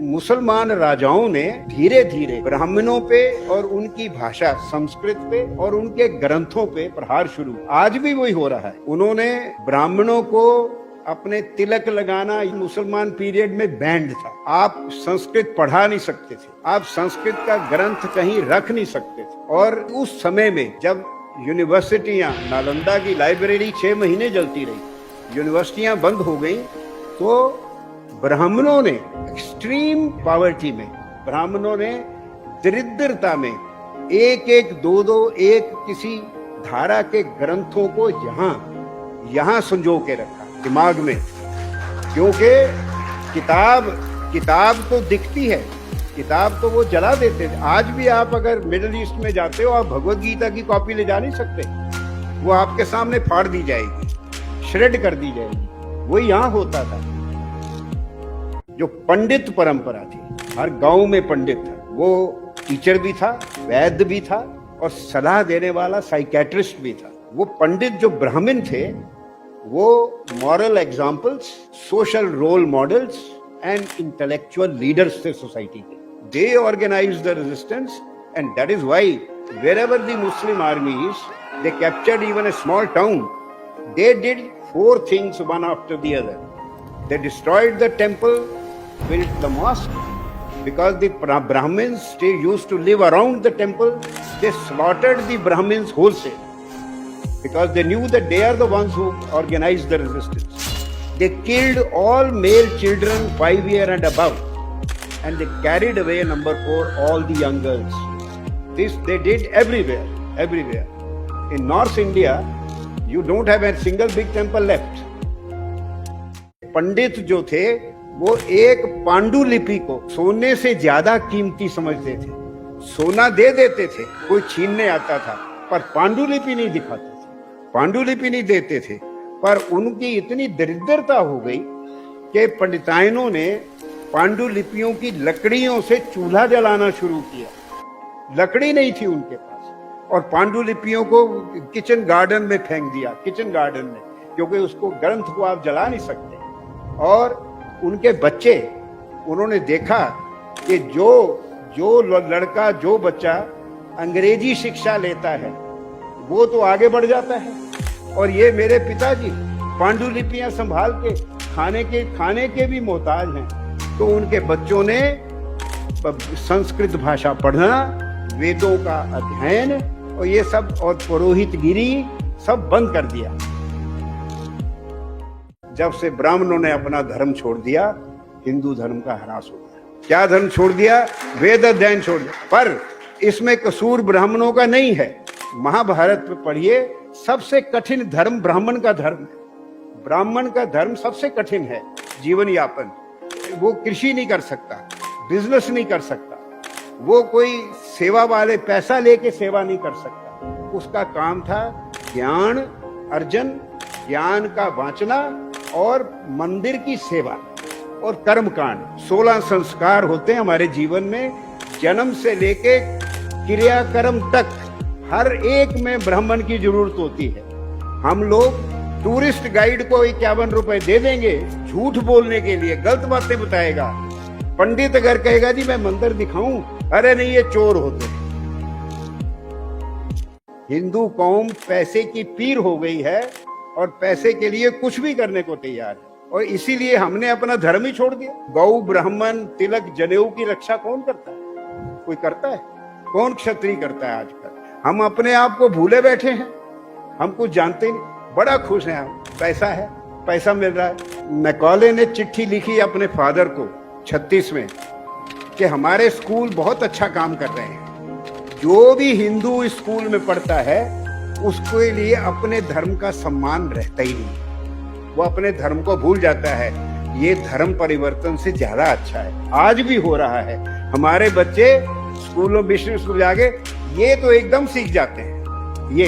मुसलमान राजाओं ने धीरे धीरे ब्राह्मणों पे और उनकी भाषा संस्कृत पे और उनके ग्रंथों पे प्रहार शुरू, आज भी वही हो रहा है। उन्होंने ब्राह्मणों को अपने तिलक लगाना मुसलमान पीरियड में बैंड था। आप संस्कृत पढ़ा नहीं सकते थे, आप संस्कृत का ग्रंथ कहीं रख नहीं सकते थे। और उस समय में जब यूनिवर्सिटियां, नालंदा की लाइब्रेरी 6 महीने जलती रही, यूनिवर्सिटियां बंद हो गई, तो ब्राह्मणों ने एक्सट्रीम पॉवर्टी में, ब्राह्मणों ने दरिद्रता में एक एक दो एक किसी धारा के ग्रंथों को यहाँ संजो के रखा दिमाग में, क्योंकि किताब तो दिखती है, किताब तो वो जला देते थे। आज भी आप अगर मिडिल ईस्ट में जाते हो, आप भगवत गीता की कॉपी ले जा नहीं सकते, वो आपके सामने फाड़ दी जाएगी, श्रेड कर दी जाएगी। वो यहाँ होता था। जो पंडित परंपरा थी, हर गांव में पंडित था, वो टीचर भी था, वैद्य भी था और सलाह देने वाला साइकेट्रिस्ट भी था। वो पंडित जो ब्राह्मण थे, वो moral examples, social role models and intellectual leaders थे सोसाइटी के। They organize the resistance and that is why wherever the Muslim armies, they captured even a small town, they did 4 things one after the other. They destroyed the temple, built the mosque, because the Brahmins used to live around the temple. They slaughtered the Brahmins wholesale, because they knew that they are the ones who organized the resistance. They killed all male children 5 years and above, and they carried away number 4 all the young girls. This they did everywhere. In North India, you don't have a single big temple left. पंडित जो थे, वो एक पांडुलिपि को सोने से ज्यादा कीमती समझते थे। सोना दे देते थे, कोई छीनने आता था, पर पांडुलिपि नहीं दिखाते थे, पांडुलिपि नहीं देते थे। पर उनकी इतनी दरिद्रता हो गई कि पंडिताइनों ने पांडुलिपियों की लकड़ियों से चूल्हा जलाना शुरू किया। लकड़ी नहीं थी उनके पास, और पांडुलिपियों को किचन गार्डन में फेंक दिया, किचन गार्डन में, क्योंकि उसको ग्रंथ को आप जला नहीं सकते। और उनके बच्चे, उन्होंने देखा कि जो लड़का, जो बच्चा अंग्रेजी शिक्षा लेता है, वो तो आगे बढ़ जाता है, और ये मेरे पिताजी पांडुलिपियां संभाल के खाने के भी मोहताज हैं। तो उनके बच्चों ने संस्कृत भाषा पढ़ना, वेदों का अध्ययन और ये सब, और पुरोहितगिरी सब बंद कर दिया। जब से ब्राह्मणों ने अपना धर्म छोड़ दिया, हिंदू धर्म का ह्रास हो गया। क्या धर्म छोड़ दिया? वेद अध्ययन छोड़ दिया। पर इसमें कसूर ब्राह्मणों का नहीं है। महाभारत में पढ़िए, सबसे कठिन धर्म ब्राह्मण का धर्म है। ब्राह्मण का धर्म सबसे कठिन है जीवन यापन। वो कृषि नहीं कर सकता, बिजनेस नहीं कर सकता, वो कोई सेवा वाले पैसा लेके सेवा नहीं कर सकता। उसका काम था ज्ञान अर्जन, ज्ञान का वांचना और मंदिर की सेवा और कर्मकांड। 16 संस्कार होते हैं हमारे जीवन में, जन्म से लेके क्रियाकर्म तक हर एक में ब्राह्मण की जरूरत होती है। हम लोग टूरिस्ट गाइड को 51 रुपए दे देंगे झूठ बोलने के लिए, गलत बातें बताएगा। पंडित अगर कहेगा जी मैं मंदिर दिखाऊं, अरे नहीं ये चोर होते हैं। हिंदू कौम पैसे की पीर हो गई है और पैसे के लिए कुछ भी करने को तैयार है, और इसीलिए हमने अपना धर्म ही छोड़ दिया। गौ, ब्राह्मण, तिलक, जनेऊ की रक्षा कौन करता है? कोई करता है? कौन क्षत्रिय करता है आजकल? हम अपने आप को भूले बैठे हैं, हम कुछ जानते नहीं। बड़ा खुश हैं हम, पैसा है, पैसा मिल रहा है। मैकॉले ने चिट्ठी लिखी अपने फादर को 36 में कि हमारे स्कूल बहुत अच्छा काम कर रहे हैं। जो भी हिंदू स्कूल में पढ़ता है उसके लिए अपने धर्म का सम्मान रहता ही नहीं, वो अपने धर्म को भूल जाता है। ये धर्म परिवर्तन से ज्यादा अच्छा है। आज भी हो रहा है। हमारे बच्चे स्कूलों, मिशन स्कूल जाके ये तो एकदम सीख जाते हैं। ये